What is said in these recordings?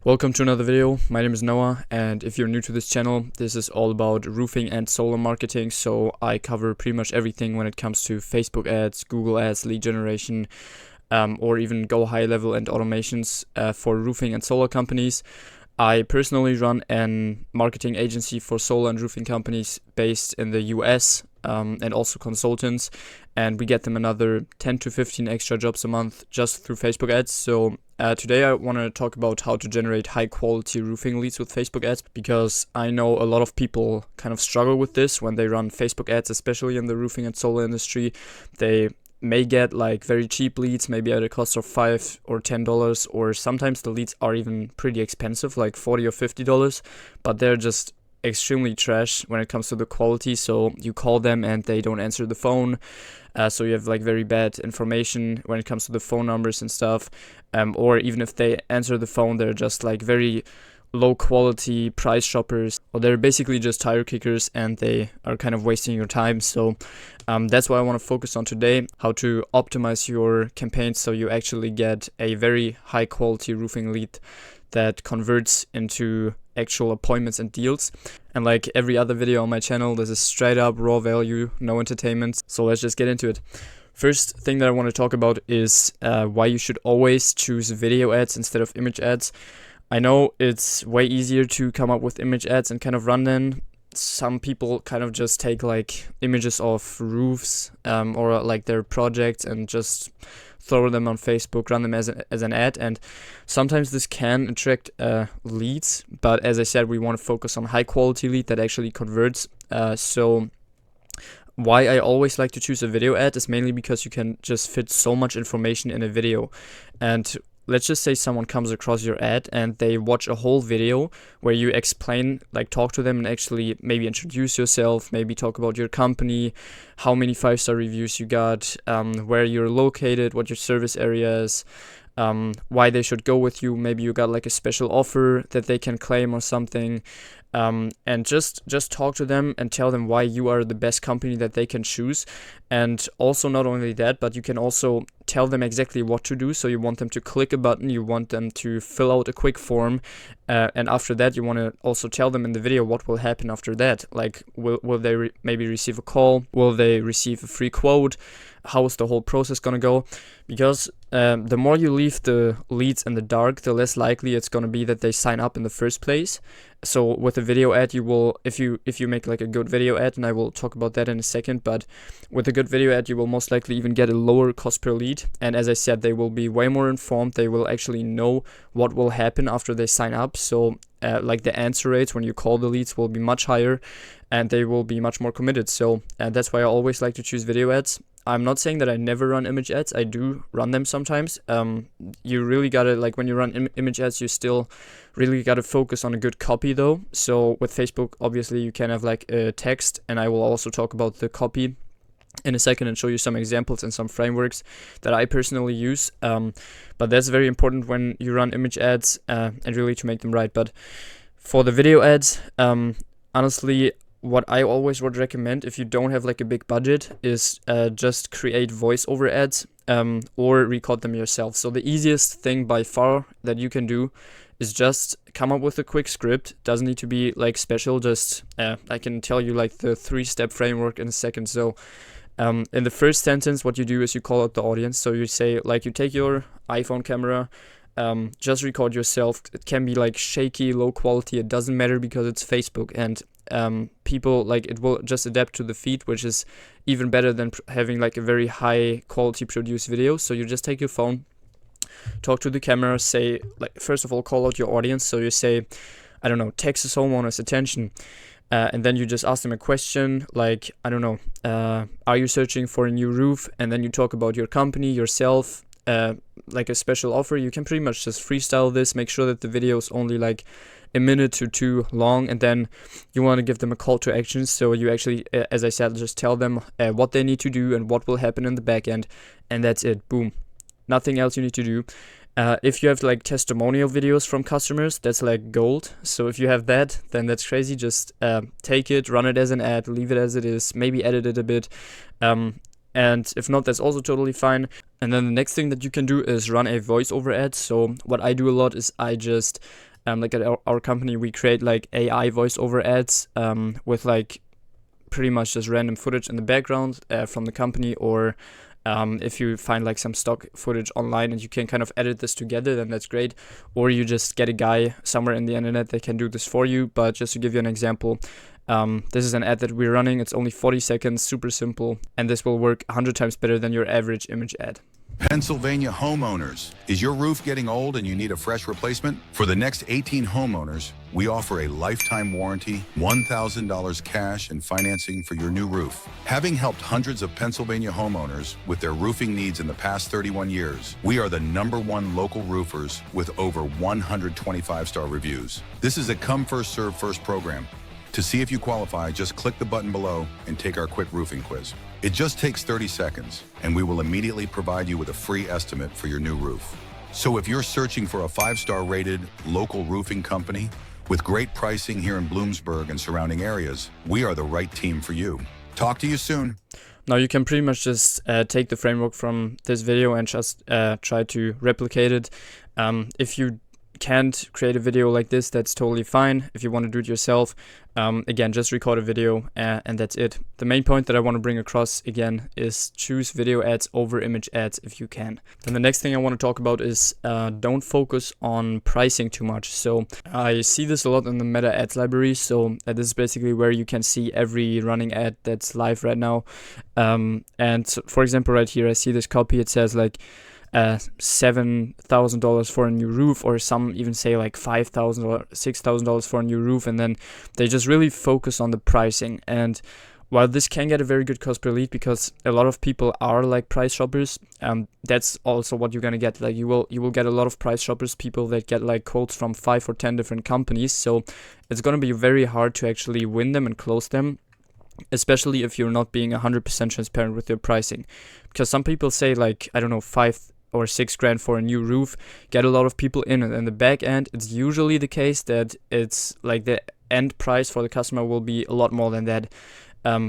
Welcome to another video. My name is Noah, and if you're new to this channel, this is all about roofing and solar marketing. So I cover pretty much everything when it comes to Facebook ads, Google ads, lead generation, or even GoHighLevel and automations for roofing and solar companies. I personally run an marketing agency for solar and roofing companies based in the US, and also consultants, and we get them another 10 to 15 extra jobs a month just through Facebook ads. So today I want to talk about how to generate high quality roofing leads with Facebook ads, because I know a lot of people kind of struggle with this when they run Facebook ads, especially in the roofing and solar industry. They may get like very cheap leads, maybe at a cost of $5 or $10, or sometimes the leads are even pretty expensive, like $40 or $50, but they're just extremely trash when it comes to the quality. So you call them and they don't answer the phone, so you have like very bad information when it comes to the phone numbers and stuff, or even if they answer the phone, they're just like very low quality price shoppers, or they're basically just tire kickers and they are kind of wasting your time. So that's what I want to focus on today: how to optimize your campaigns so you actually get a very high quality roofing lead that converts into actual appointments and deals. And like every other video on my channel, this is straight up raw value, no entertainment. So let's just get into it. First thing that I want to talk about is why you should always choose video ads instead of image ads. I know it's way easier to come up with image ads and kind of run them. Some people kind of just take like images of roofs or like their projects and just throw them on Facebook, run them as an ad, and sometimes this can attract leads, but as I said, we want to focus on high quality lead that actually converts. So why I always like to choose a video ad is mainly because you can just fit so much information in a video. And let's just say someone comes across your ad and they watch a whole video where you explain, like talk to them and actually maybe introduce yourself, maybe talk about your company, how many 5-star reviews you got, where you're located, what your service area is, why they should go with you. Maybe you got like a special offer that they can claim or something. And just talk to them and tell them why you are the best company that they can choose. And also not only that, but you can also tell them exactly what to do. So you want them to click a button, you want them to fill out a quick form, and after that you want to also tell them in the video what will happen after that. Like will they maybe receive a call, will they receive a free quote, how is the whole process gonna go? Because the more you leave the leads in the dark, the less likely it's gonna be that they sign up in the first place. So with a video ad, you will, if you make like a good video ad, and I will talk about that in a second, but with a good video ad, you will most likely even get a lower cost per lead. And as I said, they will be way more informed. They will actually know what will happen after they sign up. So like the answer rates when you call the leads will be much higher, and they will be much more committed. So that's why I always like to choose video ads. I'm not saying that I never run image ads. I do run them sometimes. You really gotta, like when you run image ads, you still really gotta focus on a good copy though. So with Facebook, obviously you can have like a text, and I will also talk about the copy in a second and show you some examples and some frameworks that I personally use. But that's very important when you run image ads, and really to make them right. But for the video ads, honestly, what I always would recommend if you don't have like a big budget is just create voiceover ads, or record them yourself. So the easiest thing by far that you can do is just come up with a quick script. Doesn't need to be like special, just I can tell you like the 3-step framework in a second. So in the first sentence, what you do is you call out the audience. So you say, like, you take your iPhone camera, just record yourself. It can be like shaky, low quality, it doesn't matter, because it's Facebook, and people, like, it will just adapt to the feed, which is even better than having like a very high quality produced video. So you just take your phone, talk to the camera, say, like, first of all, call out your audience. So you say, I don't know, Texas homeowners attention, and then you just ask them a question like, I don't know, are you searching for a new roof? And then you talk about your company, yourself, like a special offer. You can pretty much just freestyle this, make sure that the video is only like a minute to 2 long, and then you want to give them a call to action. So you actually, as I said, just tell them what they need to do and what will happen in the back end, and that's it. Boom. Nothing else you need to do. If you have like testimonial videos from customers, that's like gold. So if you have that, then that's crazy. Just take it, run it as an ad, leave it as it is, maybe edit it a bit. And if not, that's also totally fine. And then the next thing that you can do is run a voiceover ad. So what I do a lot is I just like at our company, we create like AI voiceover ads with like pretty much just random footage in the background from the company, or if you find like some stock footage online and you can kind of edit this together, then that's great. Or you just get a guy somewhere in the internet that can do this for you. But just to give you an example, this is an ad that we're running. It's only 40 seconds, super simple, and this will work 100 times better than your average image ad. Pennsylvania homeowners, is your roof getting old and you need a fresh replacement? For the next 18 homeowners, we offer a lifetime warranty, $1,000 cash, and financing for your new roof. Having helped hundreds of Pennsylvania homeowners with their roofing needs in the past 31 years, we are the #1 local roofers with over 125-star reviews. This is a come first, serve first program. To see if you qualify, just click the button below and take our quick roofing quiz. It just takes 30 seconds, and we will immediately provide you with a free estimate for your new roof. So if you're searching for a 5-star rated local roofing company with great pricing here in Bloomsburg and surrounding areas, we are the right team for you. Talk to you soon. Now you can pretty much just take the framework from this video and just try to replicate it. If you can't create a video like this, that's totally fine. If you want to do it yourself, again, just record a video and that's it. The main point that I want to bring across again is choose video ads over image ads if you can. Then the next thing I want to talk about is don't focus on pricing too much. So I see this a lot in the Meta ads library. So this is basically where you can see every running ad that's live right now. And so, for example, right here, I see this copy. It says like $7,000 for a new roof, or some even say like $5,000 or $6,000 for a new roof, and then they just really focus on the pricing. And while this can get a very good cost per lead because a lot of people are like price shoppers, that's also what you're gonna get. Like you will get a lot of price shoppers, people that get like quotes from 5 or 10 different companies. So it's gonna be very hard to actually win them and close them, especially if you're not being 100% transparent with your pricing. Because some people say like, I don't know, 5 or 6 grand for a new roof, get a lot of people in, and in the back end, it's usually the case that it's like the end price for the customer will be a lot more than that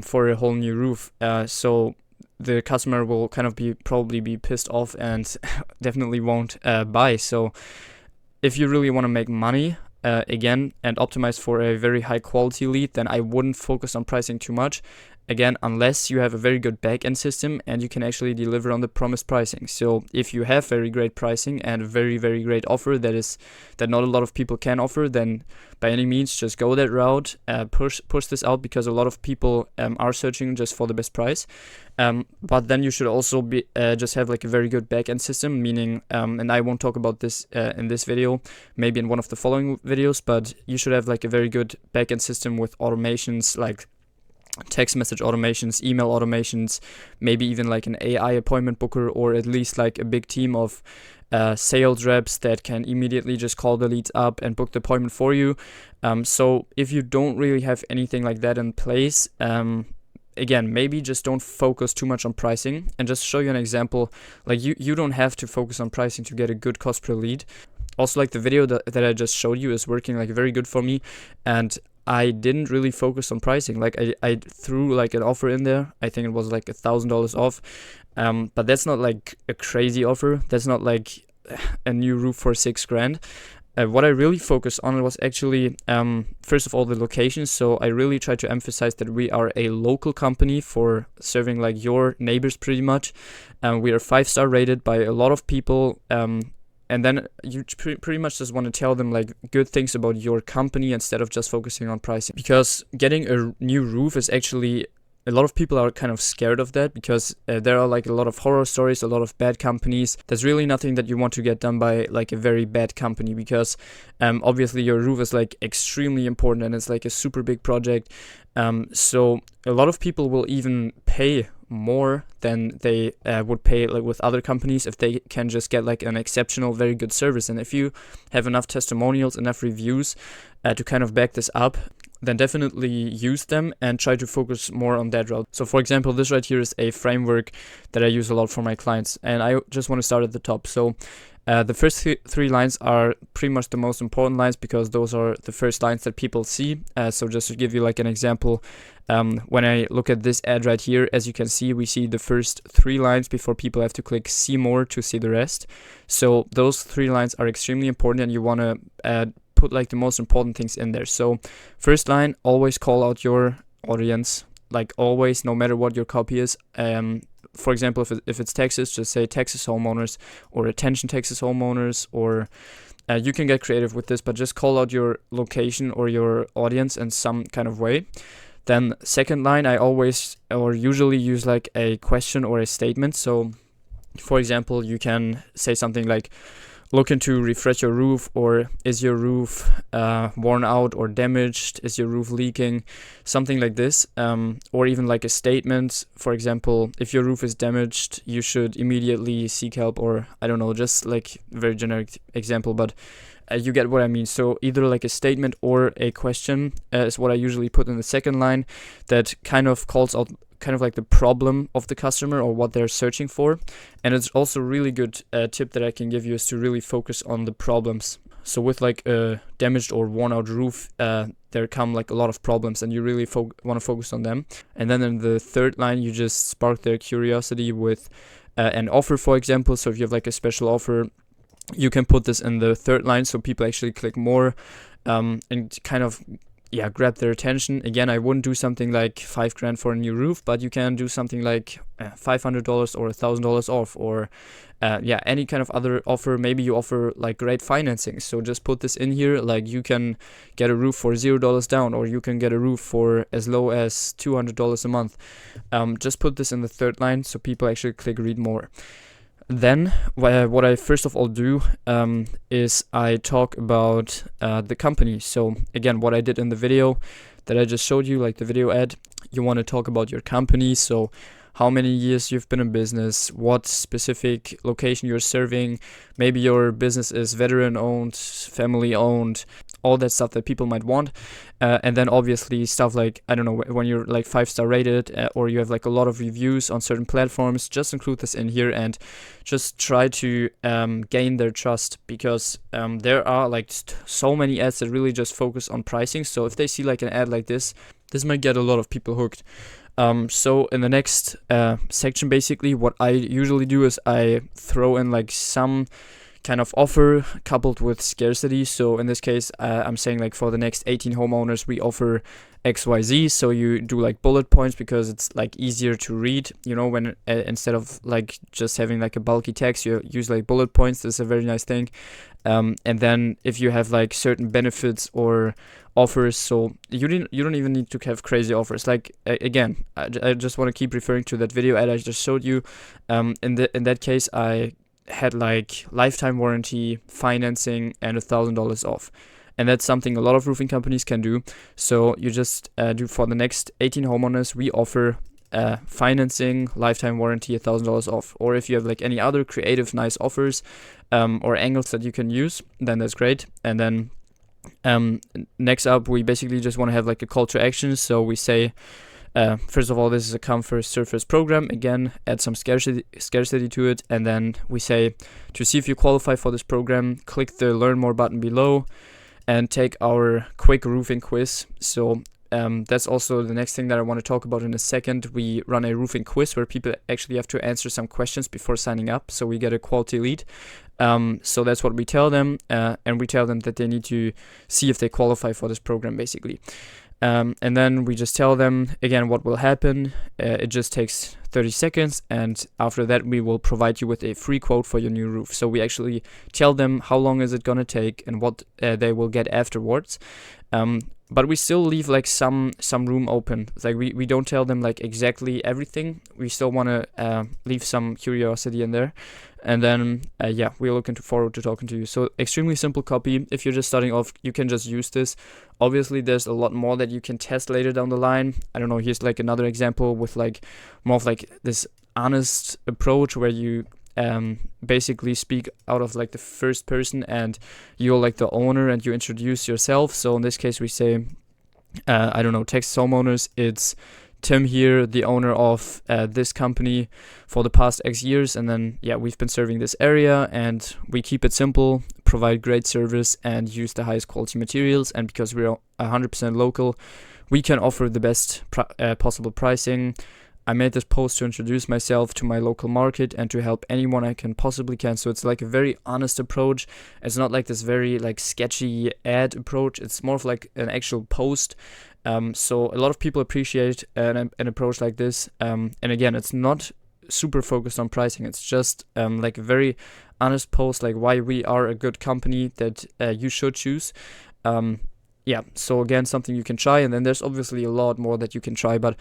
for a whole new roof. So the customer will kind of probably be pissed off and definitely won't buy. So if you really want to make money, again, and optimize for a very high quality lead, then I wouldn't focus on pricing too much. Again, unless you have a very good back-end system and you can actually deliver on the promised pricing. So if you have very great pricing and a very, very great offer that not a lot of people can offer, then by any means just go that route, push this out, because a lot of people are searching just for the best price. But then you should also be just have like a very good back-end system, meaning, and I won't talk about this in this video, maybe in one of the following videos, but you should have like a very good back-end system with automations like text message automations, email automations, maybe even like an AI appointment booker, or at least like a big team of sales reps that can immediately just call the leads up and book the appointment for you. So if you don't really have anything like that in place, again, maybe just don't focus too much on pricing. And just show you an example, like you don't have to focus on pricing to get a good cost per lead. Also, like the video that I just showed you is working like very good for me, and I didn't really focus on pricing. Like I threw like an offer in there. I think it was like $1,000 off. But that's not like a crazy offer. That's not like a new roof for 6 grand. What I really focused on was actually, first of all, the location. So I really tried to emphasize that we are a local company for serving like your neighbors pretty much. We are 5-star rated by a lot of people. And then you pretty much just want to tell them like good things about your company instead of just focusing on pricing. Because getting a new roof is actually, a lot of people are kind of scared of that, because there are like a lot of horror stories, a lot of bad companies. There's really nothing that you want to get done by like a very bad company, because obviously your roof is like extremely important and it's like a super big project. So a lot of people will even pay more than they would pay like with other companies if they can just get like an exceptional, very good service. And if you have enough testimonials, enough reviews to kind of back this up, then definitely use them and try to focus more on that route. So for example, this right here is a framework that I use a lot for my clients, and I just want to start at the top. So the first 3 lines are pretty much the most important lines, because those are the first lines that people see. So just to give you like an example, when I look at this ad right here, as you can see, we see the first 3 lines before people have to click see more to see the rest. So those 3 lines are extremely important, and you want to put like the most important things in there. So first line, always call out your audience, like always, no matter what your copy is. For example, if it's Texas, just say Texas homeowners, or attention Texas homeowners, or you can get creative with this, but just call out your location or your audience in some kind of way. Then second line, I always or usually use like a question or a statement. So for example, you can say something like, looking to refresh your roof, or is your roof worn out or damaged? Is your roof leaking? Something like this. Or even like a statement. For example, if your roof is damaged, you should immediately seek help, or I don't know, just like very generic example, but you get what I mean. So either like a statement or a question is what I usually put in the second line, that kind of calls out kind of like the problem of the customer or what they're searching for. And it's also a really good tip that I can give you is to really focus on the problems. So with like a damaged or worn out roof, there come like a lot of problems, and you really want to focus on them. And then in the third line, you just spark their curiosity with an offer, for example. So if you have like a special offer, you can put this in the third line so people actually click more and kind of grab their attention. Again, I wouldn't do something like $5,000 for a new roof, but you can do something like $500 or $1,000 off, or any kind of other offer. Maybe you offer like great financing, so just put this in here, like you can get a roof for $0 down, or you can get a roof for as low as $200 a month. Just put this in the third line so people actually click read more. Then what I first of all do is I talk about the company. So again, what I did in the video that I just showed you, like the video ad, you want to talk about your company. So how many years you've been in business, what specific location you're serving. Maybe your business is veteran owned, family owned, all that stuff that people might want. And then obviously stuff like, I don't know, when you're like 5-star rated or you have like a lot of reviews on certain platforms, just include this in here and just try to gain their trust, because there are like so many ads that really just focus on pricing. So if they see like an ad like this might get a lot of people hooked. So in the next section, basically what I usually do is I throw in like some kind of offer coupled with scarcity. So in this case, I'm saying like for the next 18 homeowners, we offer XYZ. So you do like bullet points because it's like easier to read, you know, when instead of like just having like a bulky text, you use like bullet points. This is a very nice thing. And then if you have like certain benefits or offers, so you don't even need to have crazy offers. Like again, I just want to keep referring to that video ad I just showed you. In that case, I had like lifetime warranty, financing, and $1,000 off. And that's something a lot of roofing companies can do. So you just do for the next 18 homeowners, we offer financing, lifetime warranty, $1,000 off. Or if you have like any other creative, nice offers or angles that you can use, then that's great. And then next up, we basically just want to have like a call to action. So we say, first of all, this is a come first serve first program. Again, add some scarcity to it, and then we say, to see if you qualify for this program, click the learn more button below and take our quick roofing quiz. So that's also the next thing that I want to talk about in a second. We run a roofing quiz where people actually have to answer some questions before signing up, so we get a quality lead. So that's what we tell them, and we tell them that they need to see if they qualify for this program, basically. And then we just tell them, again, what will happen. It just takes 30 seconds, and after that we will provide you with a free quote for your new roof. So we actually tell them how long is it gonna take and what they will get afterwards. But we still leave like some room open. It's like we don't tell them like exactly everything. We still want to leave some curiosity in there. And then we're looking forward to talking to you. So extremely simple copy. If you're just starting off, you can just use this. Obviously there's a lot more that you can test later down the line. I don't know, here's like another example with like more of like this honest approach where you basically speak out of like the first person and you're like the owner and you introduce yourself. So in this case we say, I don't know, Texas homeowners, it's Tim here, the owner of this company for the past X years, and then we've been serving this area, and we keep it simple, provide great service, and use the highest quality materials. And because we're 100% local, we can offer the best possible pricing. I made this post to introduce myself to my local market and to help anyone I can possibly can. So it's like a very honest approach. It's not like this very like sketchy ad approach. It's more of like an actual post. So a lot of people appreciate an approach like this. And again, it's not super focused on pricing. It's just like a very honest post, like why we are a good company that you should choose. Yeah, so again, something you can try, and then there's obviously a lot more that you can try, but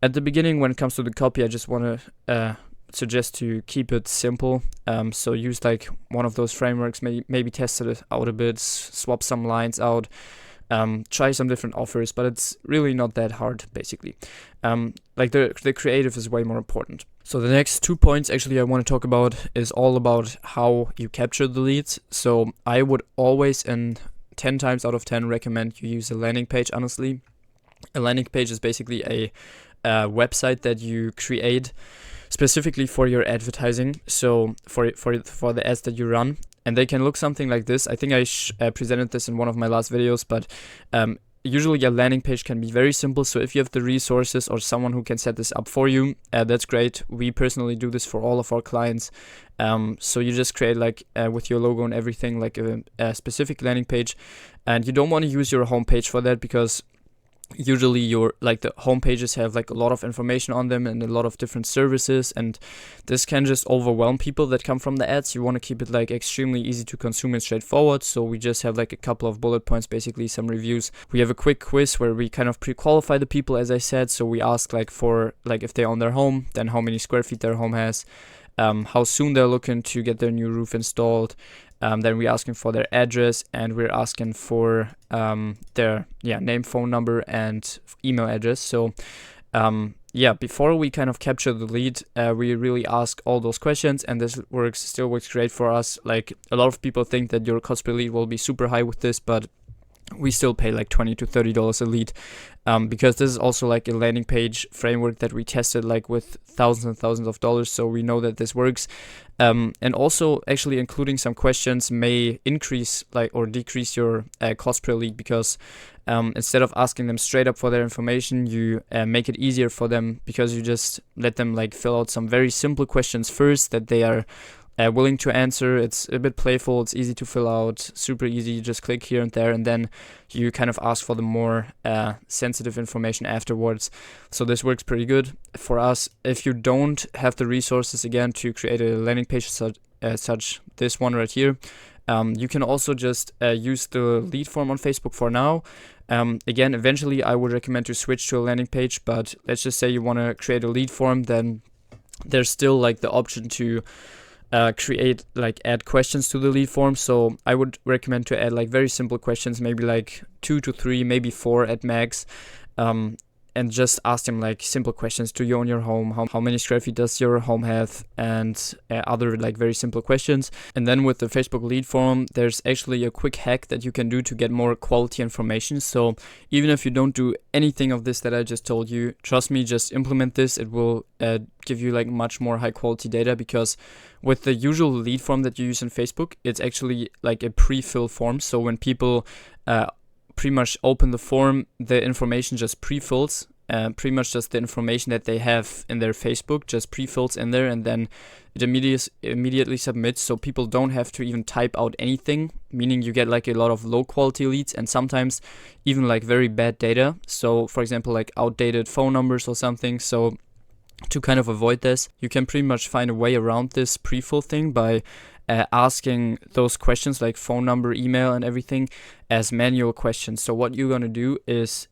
at the beginning, when it comes to the copy, I just want to suggest to keep it simple. So use like one of those frameworks, maybe test it out a bit, swap some lines out, try some different offers, but it's really not that hard, basically. Like the creative is way more important. So the next 2 points actually I want to talk about is all about how you capture the leads. So I would always, and 10 times out of 10, recommend you use a landing page, honestly. A landing page is basically a website that you create specifically for your advertising, so for the ads that you run, and they can look something like this. I think I presented this in one of my last videos, but usually a landing page can be very simple. So if you have the resources or someone who can set this up for you, that's great. We personally do this for all of our clients. So you just create like with your logo and everything, like a specific landing page, and you don't want to use your homepage for that, because usually your like the home pages have like a lot of information on them and a lot of different services, and this can just overwhelm people that come from the ads. You want to keep it like extremely easy to consume and straightforward. So we just have like a couple of bullet points, basically some reviews. We have a quick quiz where we kind of pre-qualify the people, as I said. So we ask like for like if they own their home, then how many square feet their home has, how soon they're looking to get their new roof installed. Then we're asking for their address, and we're asking for their name, phone number, and email address. So before we kind of capture the lead, we really ask all those questions, and this still works great for us. Like a lot of people think that your cost per lead will be super high with this, but we still pay like $20 to $30 a lead, because this is also like a landing page framework that we tested like with thousands and thousands of dollars, so we know that this works. And also actually including some questions may increase like or decrease your cost per lead, because instead of asking them straight up for their information, you make it easier for them, because you just let them like fill out some very simple questions first that they are willing to answer. It's a bit playful, it's easy to fill out, super easy. You just click here and there, and then you kind of ask for the more sensitive information afterwards. So this works pretty good for us. If you don't have the resources, again, to create a landing page such this one right here, you can also just use the lead form on Facebook for now. Again, eventually I would recommend to switch to a landing page, but let's just say you want to create a lead form, then there's still like the option to add questions to the lead form. So I would recommend to add like very simple questions, maybe like 2 to 3, maybe 4 at max, and just ask them like simple questions. Do you own your home? How many square feet does your home have? And other like very simple questions. And then with the Facebook lead form, there's actually a quick hack that you can do to get more quality information. So even if you don't do anything of this that I just told you, trust me, just implement this. It will give you like much more high quality data, because with the usual lead form that you use in Facebook, it's actually like a pre-fill form. So when people pretty much open the form, the information just pre-fills, pretty much just the information that they have in their Facebook just pre-fills in there, and then it immediately submits. So people don't have to even type out anything, meaning you get like a lot of low quality leads, and sometimes even like very bad data. So for example, like outdated phone numbers or something. So to kind of avoid this, you can pretty much find a way around this pre-fill thing by asking those questions like phone number, email, and everything as manual questions. So what you're gonna do is,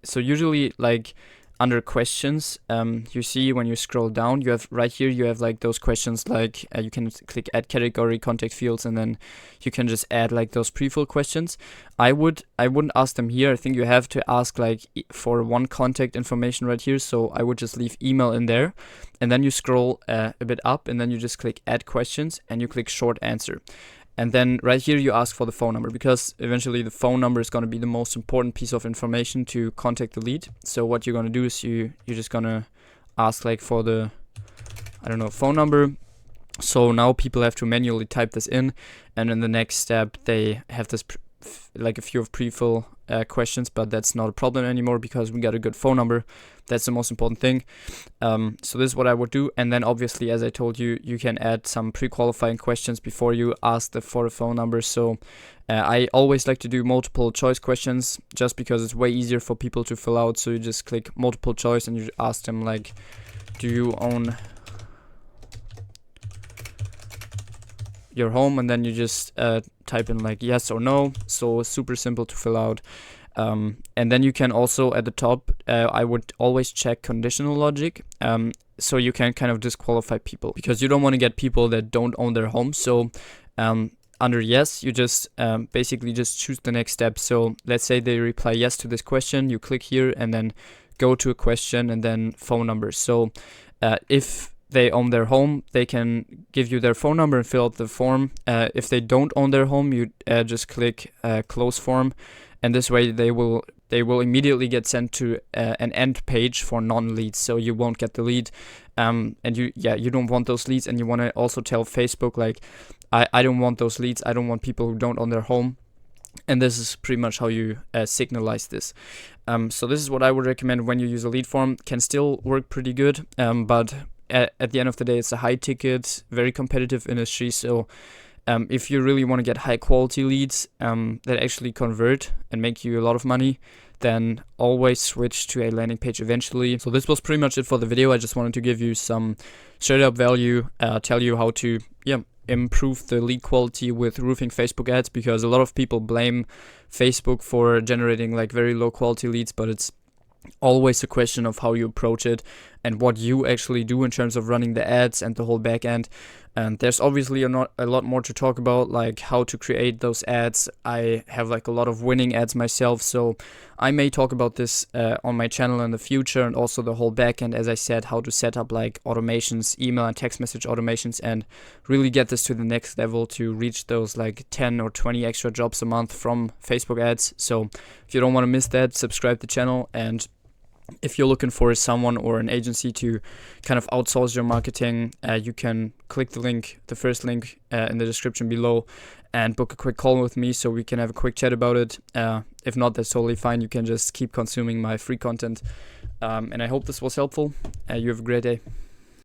so usually like under questions, you see when you scroll down, you have right here, you have like those questions, like you can click add category, contact fields, and then you can just add like those pre-fill questions. I wouldn't ask them here. I think you have to ask like for one contact information right here. So I would just leave email in there, and then you scroll a bit up, and then you just click add questions, and you click short answer. And then right here you ask for the phone number, because eventually the phone number is going to be the most important piece of information to contact the lead. So what you're going to do is you're just going to ask like for the, I don't know, phone number. So now people have to manually type this in, and in the next step they have this like a few of pre-fill questions, but that's not a problem anymore because we got a good phone number. That's the most important thing. So this is what I would do. And then obviously, as I told you, you can add some pre-qualifying questions before you ask for a phone number. So I always like to do multiple choice questions just because it's way easier for people to fill out. So you just click multiple choice and you ask them like, do you own your home? And then you just type in like yes or no. So super simple to fill out. And then you can also at the top, I would always check conditional logic. So you can kind of disqualify people because you don't want to get people that don't own their home. So under yes, you just basically just choose the next step. So let's say they reply yes to this question, you click here and then go to a question and then phone number. So if they own their home, they can give you their phone number and fill out the form. If they don't own their home, you just click close form. And this way they will immediately get sent to an end page for non-leads, so you won't get the lead. And you don't want those leads, and you want to also tell Facebook like, I don't want those leads. I don't want people who don't own their home. And this is pretty much how you signalize this. So this is what I would recommend when you use a lead form. Can still work pretty good, but at the end of the day, it's a high ticket, very competitive industry. So if you really want to get high quality leads that actually convert and make you a lot of money, then always switch to a landing page eventually. So this was pretty much it for the video. I just wanted to give you some straight up value, tell you how to improve the lead quality with roofing Facebook ads, because a lot of people blame Facebook for generating like very low quality leads, but it's always a question of how you approach it and what you actually do in terms of running the ads and the whole back end. And there's obviously a lot more to talk about, like how to create those ads. I have like a lot of winning ads myself, so I may talk about this on my channel in the future, and also the whole back end, as I said, how to set up like automations, email and text message automations, and really get this to the next level to reach those like 10 or 20 extra jobs a month from Facebook ads. So if you don't want to miss that, subscribe to the channel. And if you're looking for someone or an agency to kind of outsource your marketing, you can click the first link in the description below and book a quick call with me so we can have a quick chat about it. If not, that's totally fine. You can just keep consuming my free content. And I hope this was helpful. You have a great day.